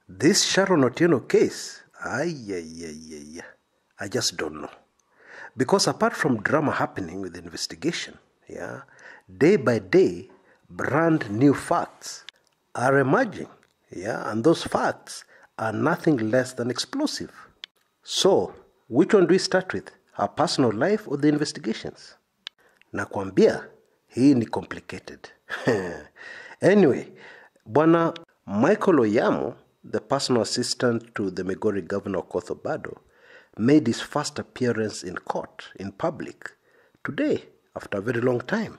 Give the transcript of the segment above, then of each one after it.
This Sharon Otieno case, I just don't know. Because apart from drama happening with the investigation, day by day, brand new facts are emerging, and those facts are nothing less than explosive. So, which one do we start with? Her personal life or the investigations? Nakwambia, hii ni complicated. Anyway, Bwana Michael Oyamo, the personal assistant to the Migori governor Okoth Obado, made his first appearance in court, in public, today, after a very long time.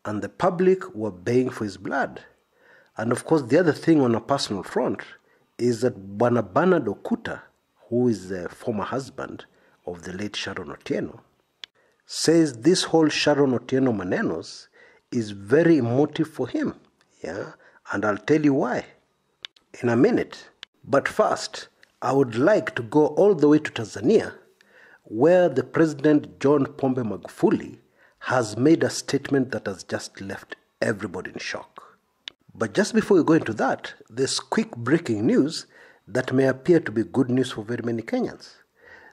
And the public were baying for his blood. And of course, the other thing on a personal front is that Bwana Bernard Okuta, who is the former husband of the late Sharon Otieno, says this whole Sharon Otieno manenos is very emotive for him. And I'll tell you why in a minute. But first, I would like to go all the way to Tanzania, where the President John Pombe Magufuli has made a statement that has just left everybody in shock. But just before we go into that, there's quick breaking news that may appear to be good news for very many Kenyans.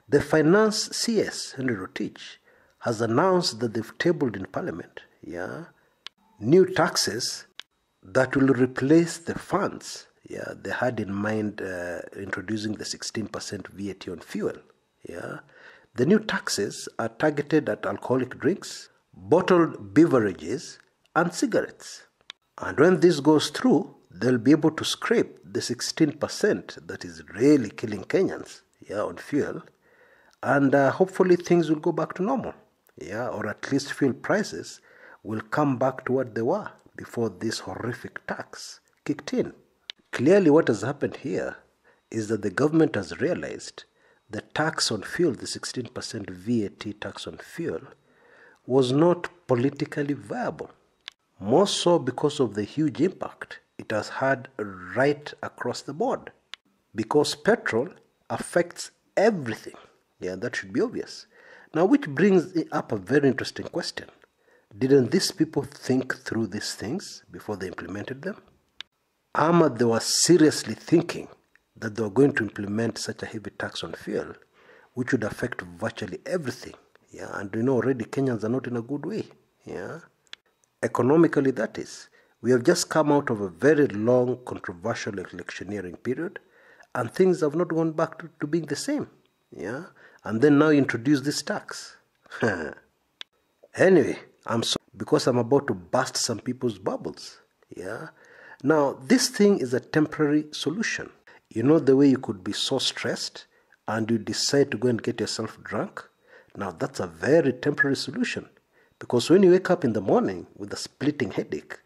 The Finance CS, Henry Rotich, has announced that they've tabled in Parliament, new taxes that will replace the funds they had in mind introducing the 16% VAT on fuel. The new taxes are targeted at alcoholic drinks, bottled beverages, and cigarettes. And when this goes through, they'll be able to scrape the 16% that is really killing Kenyans on fuel, and hopefully things will go back to normal, or at least fuel prices will come back to what they were before this horrific tax kicked in. Clearly what has happened here is that the government has realized the tax on fuel, the 16% VAT tax on fuel, was not politically viable. More so because of the huge impact it has had right across the board. Because petrol affects everything. That should be obvious. Now, which brings up a very interesting question. Didn't these people think through these things before they implemented them? They were seriously thinking that they were going to implement such a heavy tax on fuel, which would affect virtually everything. And already Kenyans are not in a good way. Economically, that is. We have just come out of a very long, controversial electioneering period, and things have not gone back to being the same. And then now introduce this tax. Anyway, I'm sorry because I'm about to burst some people's bubbles. Now, this thing is a temporary solution. The way you could be so stressed and you decide to go and get yourself drunk? Now, that's a very temporary solution. Because when you wake up in the morning with a splitting headache,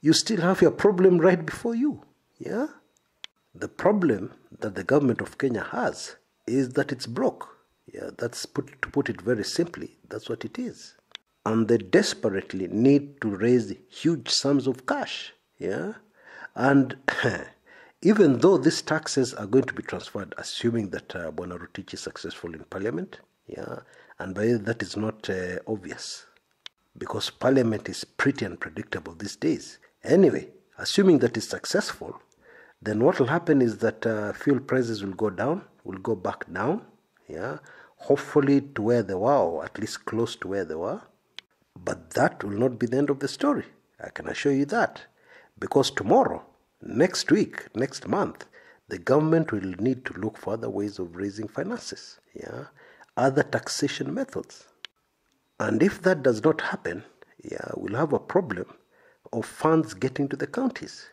you still have your problem right before you. The problem that the government of Kenya has is that it's broke. To put it very simply, that's what it is. And they desperately need to raise huge sums of cash. And even though these taxes are going to be transferred, assuming that Bwana Rotich is successful in Parliament, and by that is not obvious, because Parliament is pretty unpredictable these days. Anyway, assuming that it's successful, then what will happen is that fuel prices will go back down, hopefully to where they were, or at least close to where they were. But that will not be the end of the story. I can assure you that. Because tomorrow, next week, next month, the government will need to look for other ways of raising finances, other taxation methods. And if that does not happen, we'll have a problem of funds getting to the counties.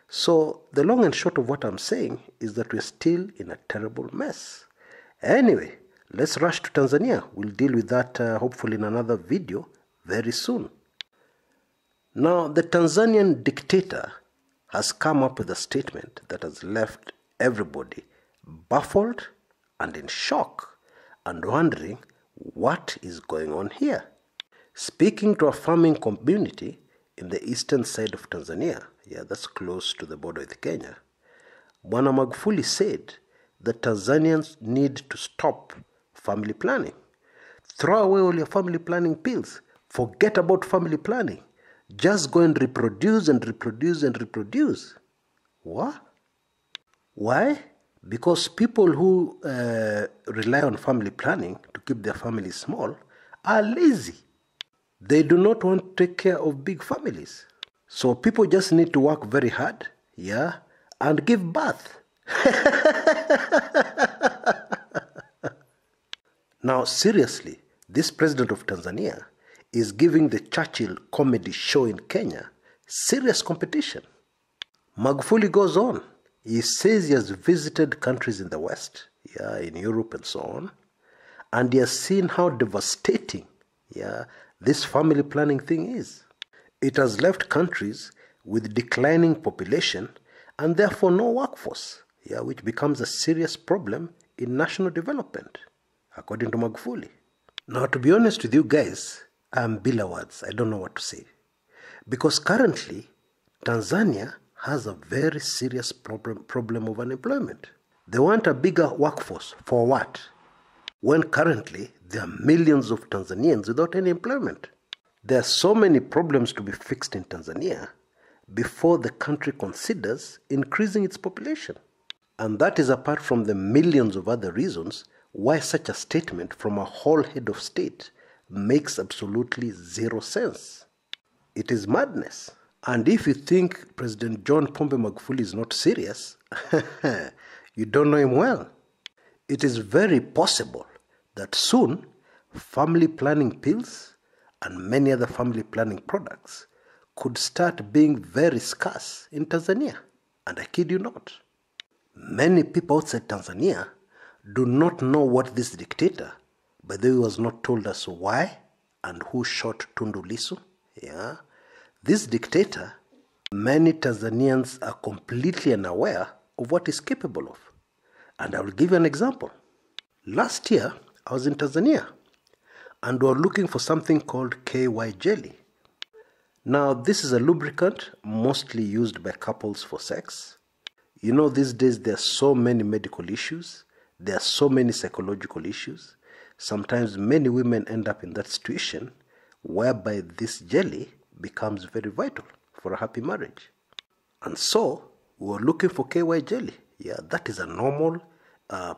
So the long and short of what I'm saying is that we're still in a terrible mess. Anyway, let's rush to Tanzania. We'll deal with that hopefully in another video very soon. Now, the Tanzanian dictator has come up with a statement that has left everybody baffled and in shock and wondering what is going on here. Speaking to a farming community in the eastern side of Tanzania, that's close to the border with Kenya, Bwana Magufuli said that Tanzanians need to stop family planning. Throw away all your family planning pills. Forget about family planning. Just go and reproduce and reproduce and reproduce. What? Why? Because people who rely on family planning to keep their families small are lazy. They do not want to take care of big families. So people just need to work very hard, yeah, and give birth. Now, seriously, this president of Tanzania is giving the Churchill comedy show in Kenya serious competition. Magufuli goes on. He says he has visited countries in the West, yeah, in Europe and so on, and he has seen how devastating, yeah, this family planning thing is. It has left countries with declining population and therefore no workforce, yeah, which becomes a serious problem in national development, according to Magufuli. Now, to be honest with you guys, I'm bitter words. I don't know what to say. Because currently, Tanzania has a very serious problem of unemployment. They want a bigger workforce. For what? When currently there are millions of Tanzanians without any employment. There are so many problems to be fixed in Tanzania before the country considers increasing its population. And that is apart from the millions of other reasons why such a statement from a whole head of state makes absolutely zero sense. It is madness. And if you think President John Pombe Magufuli is not serious, you don't know him well. It is very possible that soon family planning pills and many other family planning products could start being very scarce in Tanzania. And I kid you not. Many people outside Tanzania do not know what this dictator, by the way, has not told us why and who shot Tundu Lissu. Yeah. This dictator, many Tanzanians are completely unaware of what he's capable of. And I will give you an example. Last year, I was in Tanzania and we were looking for something called KY jelly. Now, this is a lubricant mostly used by couples for sex. You know, these days there are so many medical issues. There are so many psychological issues. Sometimes many women end up in that situation whereby this jelly becomes very vital for a happy marriage. And so, we were looking for KY jelly. Yeah, that is a normal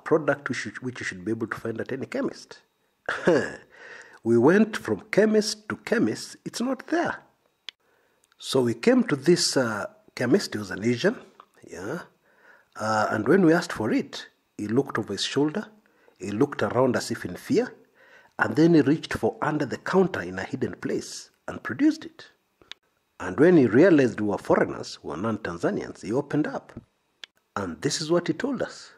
product which you should be able to find at any chemist. We went from chemist to chemist, it's not there. So we came to this chemist, he was an Asian, yeah, and when we asked for it, he looked over his shoulder, he looked around as if in fear, and then he reached for under the counter in a hidden place and produced it. And when he realized we were foreigners, we were non-Tanzanians, he opened up. And this is what he told us.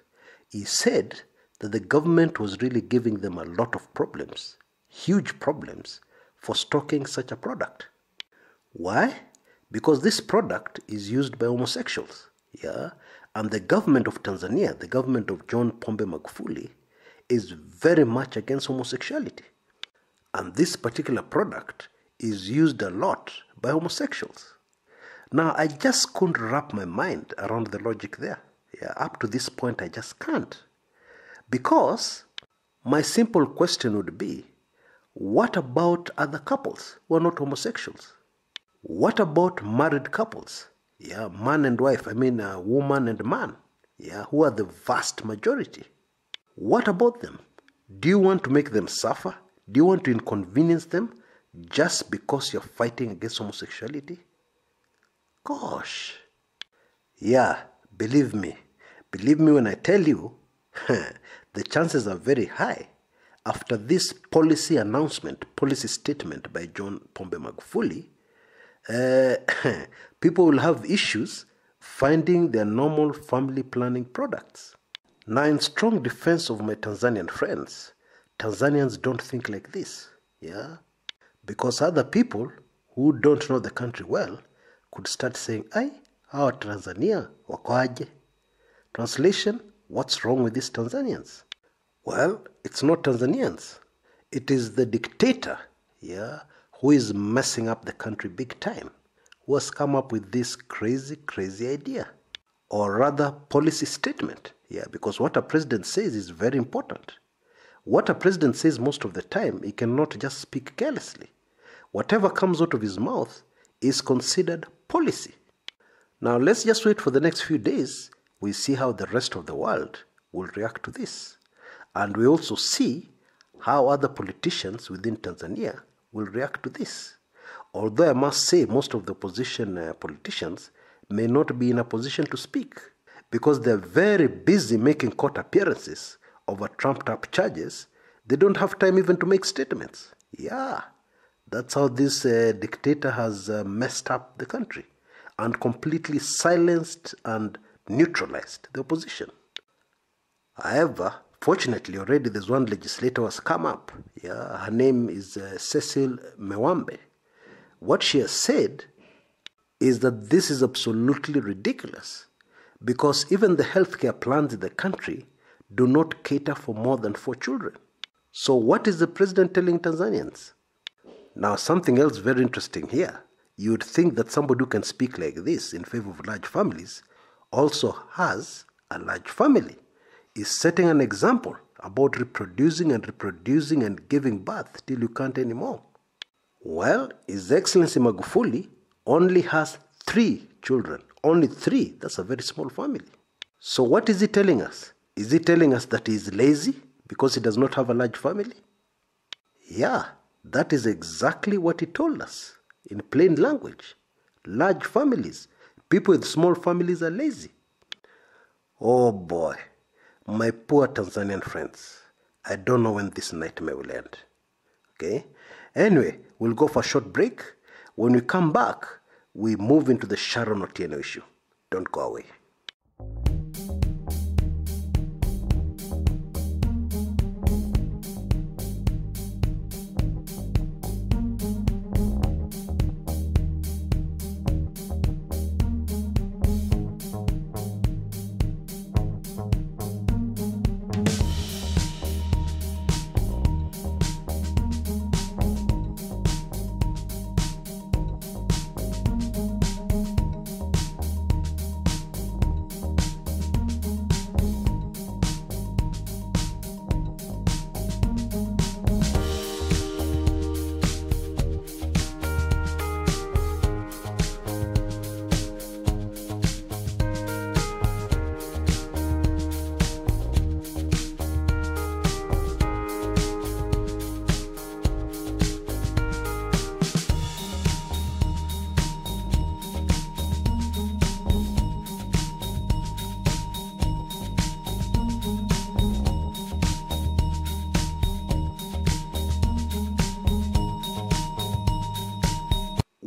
He said that the government was really giving them a lot of problems, huge problems, for stocking such a product. Why? Because this product is used by homosexuals, yeah? And the government of Tanzania, the government of John Pombe Magufuli, is very much against homosexuality. And this particular product is used a lot by homosexuals. Now, I just couldn't wrap my mind around the logic there. Yeah, up to this point, I just can't. Because my simple question would be, what about other couples who are not homosexuals? What about married couples? Yeah, man and wife, woman and man, yeah, who are the vast majority. What about them? Do you want to make them suffer? Do you want to inconvenience them just because you're fighting against homosexuality? Gosh. Yeah, believe me when I tell you, the chances are very high. After this policy statement by John Pombe Magufuli, people will have issues finding their normal family planning products. Now, in strong defense of my Tanzanian friends, Tanzanians don't think like this, yeah? Because other people who don't know the country well could start saying, "Ay, hawa Tanzania wako aje?" Translation, what's wrong with these Tanzanians? Well, it's not Tanzanians. It is the dictator, yeah, who is messing up the country big time, who has come up with this crazy idea. Or rather, policy statement, yeah, because what a president says is very important. What a president says most of the time, he cannot just speak carelessly. Whatever comes out of his mouth is considered policy. Now, let's just wait for the next few days we see how the rest of the world will react to this. And we also see how other politicians within Tanzania will react to this. Although I must say most of the opposition politicians may not be in a position to speak because they're very busy making court appearances over trumped-up charges. They don't have time even to make statements. Yeah, that's how this dictator has messed up the country and completely silenced and neutralized the opposition. However, fortunately, already there's one legislator who has come up. Yeah, her name is Cecil Mohammed. What she has said is that this is absolutely ridiculous because even the healthcare plans in the country do not cater for more than 4 children. So what is the president telling Tanzanians? Now, something else very interesting here. You would think that somebody who can speak like this in favor of large families also has a large family, is setting an example about reproducing and giving birth till you can't anymore. Well, His Excellency Magufuli only has 3 children. Only 3. That's a very small family. So what is he telling us? Is he telling us that he is lazy because he does not have a large family? Yeah, that is exactly what he told us in plain language. Large families. People with small families are lazy. Oh boy, my poor Tanzanian friends. I don't know when this nightmare will end. Okay? Anyway, we'll go for a short break. When we come back, we move into the Sharon Otieno issue. Don't go away.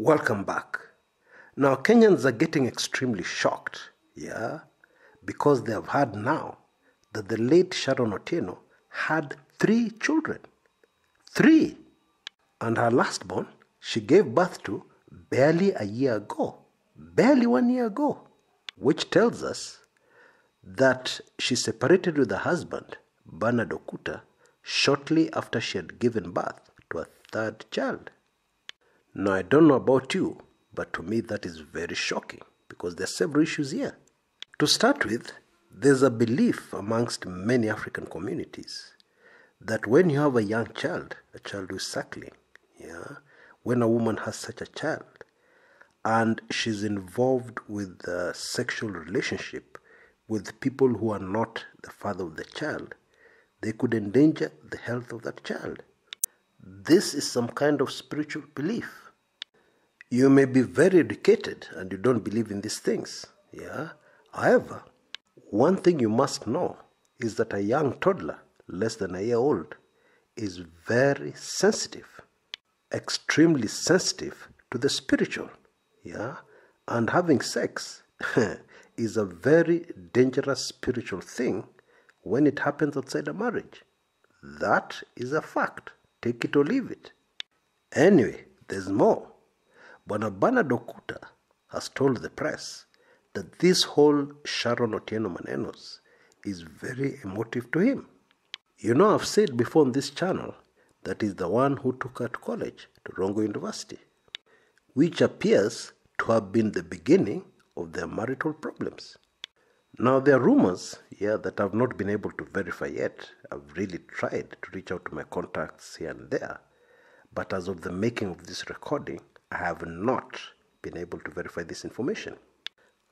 Welcome back. Now, Kenyans are getting extremely shocked, because they have heard now that the late Sharon Otieno had 3 children. 3! And her last born, she gave birth to barely a year ago. Barely 1 year ago. Which tells us that she separated with her husband, Bernard Okuta, shortly after she had given birth to a 3rd child. Now, I don't know about you, but to me that is very shocking because there are several issues here. To start with, there's a belief amongst many African communities that when you have a young child, a child who is suckling, when a woman has such a child and she's involved with a sexual relationship with people who are not the father of the child, they could endanger the health of that child. This is some kind of spiritual belief. You may be very educated and you don't believe in these things. However, one thing you must know is that a young toddler, less than a year old, is very sensitive, extremely sensitive to the spiritual. And having sex is a very dangerous spiritual thing when it happens outside a marriage. That is a fact. Take it or leave it. Anyway, there's more. Bernard Okuta has told the press that this whole Sharon Otieno Manenos is very emotive to him. I've said before on this channel that he's the one who took her to college, to Rongo University, which appears to have been the beginning of their marital problems. Now, there are rumors that I've not been able to verify yet. I've really tried to reach out to my contacts here and there, but as of the making of this recording, I have not been able to verify this information.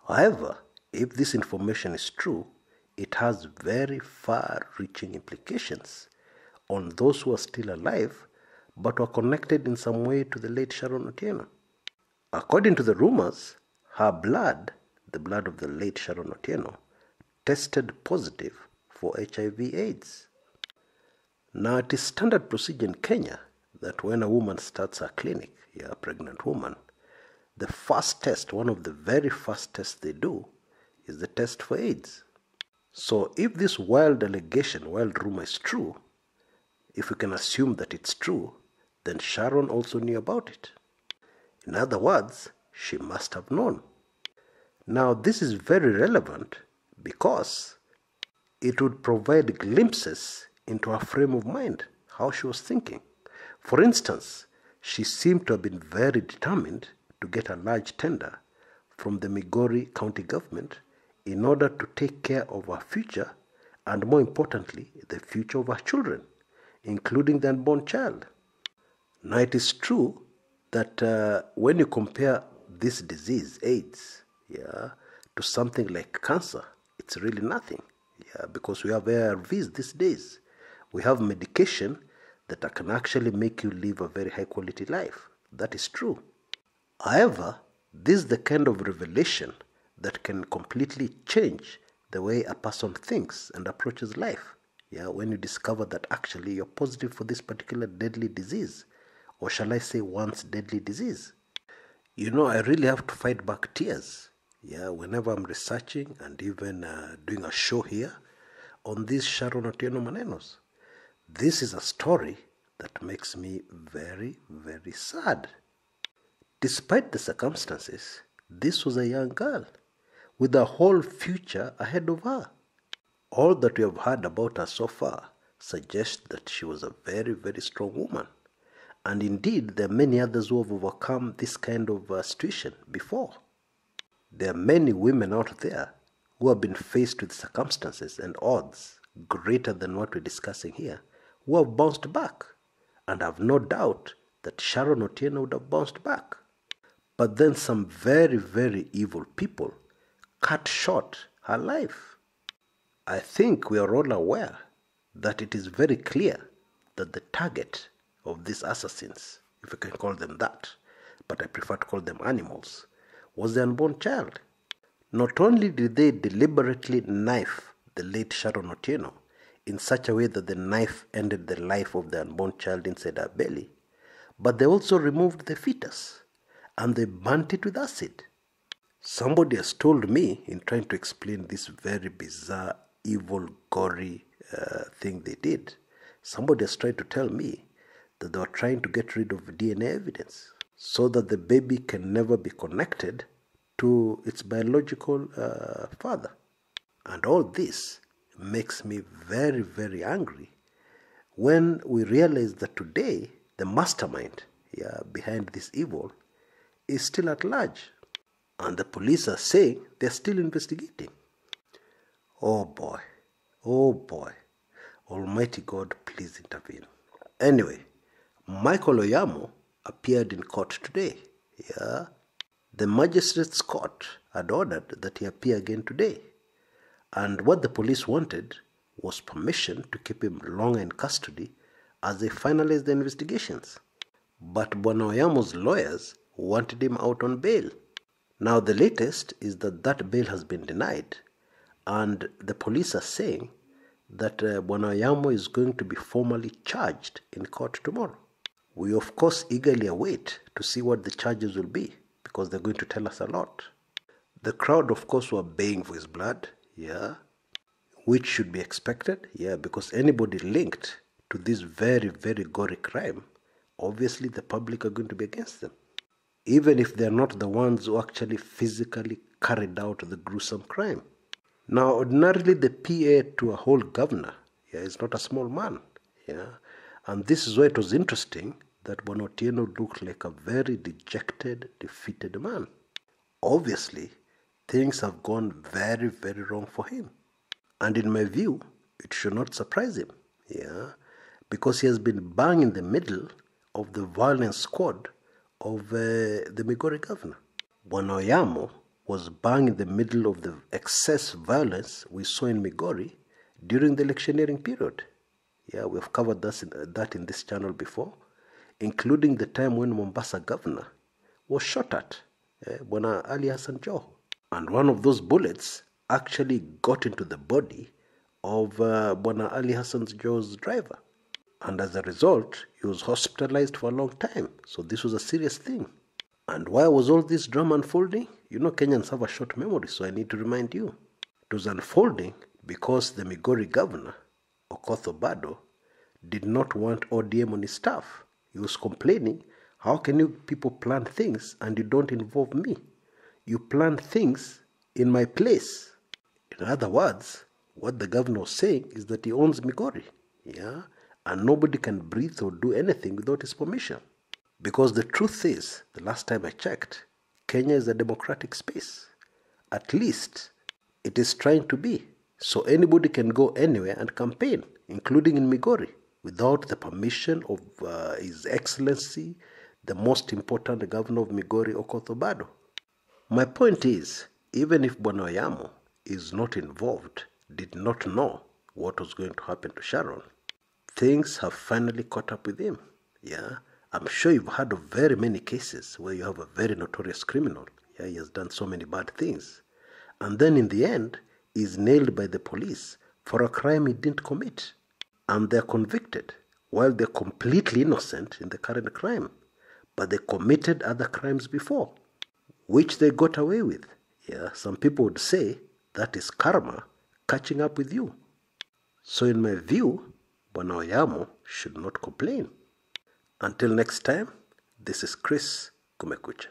However, If this information is true, it has very far-reaching implications on those who are still alive but were connected in some way to the late Sharon Otieno. According to the rumors, her blood, the blood of the late Sharon Otieno, tested positive for HIV/AIDS. Now, it is standard procedure in Kenya that when a woman starts her clinic, a pregnant woman, the first test, one of the very first tests they do, is the test for AIDS. So if this wild allegation, wild rumor is true, if we can assume that it's true, then Sharon also knew about it. In other words, she must have known. Now, this is very relevant because it would provide glimpses into her frame of mind, how she was thinking. For instance, she seemed to have been very determined to get a large tender from the Migori County government in order to take care of her future and, more importantly, the future of her children, including the unborn child. Now, it is true that when you compare this disease, AIDS, to something like cancer, it's really nothing, because we have ARVs these days. We have medication that can actually make you live a very high-quality life. That is true. However, this is the kind of revelation that can completely change the way a person thinks and approaches life. When you discover that actually you're positive for this particular deadly disease, or shall I say once deadly disease. I really have to fight back tears, whenever I'm researching and even doing a show here on these Sharon Otieno Manenos. This is a story that makes me very, very sad. Despite the circumstances, this was a young girl with a whole future ahead of her. All that we have heard about her so far suggests that she was a very, very strong woman. And indeed, there are many others who have overcome this kind of situation before. There are many women out there who have been faced with circumstances and odds greater than what we're discussing here, who have bounced back. And I have no doubt that Sharon Otieno would have bounced back. But then some very, very evil people cut short her life. I think we are all aware that it is very clear that the target of these assassins, if we can call them that, but I prefer to call them animals, was the unborn child. Not only did they deliberately knife the late Sharon Otieno in such a way that the knife ended the life of the unborn child inside her belly, but they also removed the fetus and they burnt it with acid. Somebody has told me, in trying to explain this very bizarre, evil, gory thing they did, somebody has tried to tell me that they were trying to get rid of DNA evidence so that the baby can never be connected to its biological father. And all this makes me very, very angry when we realize that today the mastermind behind this evil is still at large. And the police are saying they're still investigating. Oh boy. Almighty God, please intervene. Anyway, Michael Oyamo appeared in court today. The magistrate's court had ordered that he appear again today. And what the police wanted was permission to keep him longer in custody as they finalized the investigations. But Bwana Oyamo's lawyers wanted him out on bail. Now the latest is that bail has been denied, and the police are saying that Bwana Oyamo is going to be formally charged in court tomorrow. We of course eagerly await to see what the charges will be, because they're going to tell us a lot. The crowd of course were baying for his blood, which should be expected, because anybody linked to this very, very gory crime, obviously the public are going to be against them, even if they're not the ones who actually physically carried out the gruesome crime. Now, ordinarily the PA to a whole governor is not a small man, and this is why it was interesting that Bwana Otieno looked like a very dejected, defeated man. Obviously, things have gone very, very wrong for him. And in my view, it should not surprise him, because he has been bang in the middle of the violence squad of the Migori governor. Bwana Oyamo was bang in the middle of the excess violence we saw in Migori during the electioneering period. Yeah, we've covered that in this channel before, including the time when Mombasa governor was shot at, Bwana Ali Hassan Joho. And one of those bullets actually got into the body of Bwana Ali Hassan Joho's driver. And as a result, he was hospitalized for a long time. So this was a serious thing. And why was all this drama unfolding? You know, Kenyans have a short memory, so I need to remind you. It was unfolding because the Migori governor, Okoth Obado, did not want ODM on his staff. He was complaining, how can you people plan things and you don't involve me? You plan things in my place. In other words, what the governor was saying is that he owns Migori, yeah, and nobody can breathe or do anything without his permission. Because the truth is, the last time I checked, Kenya is a democratic space. At least, it is trying to be. So anybody can go anywhere and campaign, including in Migori, without the permission of His Excellency, the most important governor of Migori, Okoth Obado. My point is, even if Bwana Oyamo is not involved, did not know what was going to happen to Sharon, things have finally caught up with him. Yeah, I'm sure you've heard of very many cases where you have a very notorious criminal. Yeah, he has done so many bad things. And then in the end, he's nailed by the police for a crime he didn't commit. And they're convicted, while they're completely innocent in the current crime. But they committed other crimes before, which they got away with. Yeah, some people would say that is karma catching up with you. So in my view, Bwana Oyamo should not complain. Until next time, this is Chris Kumekucha.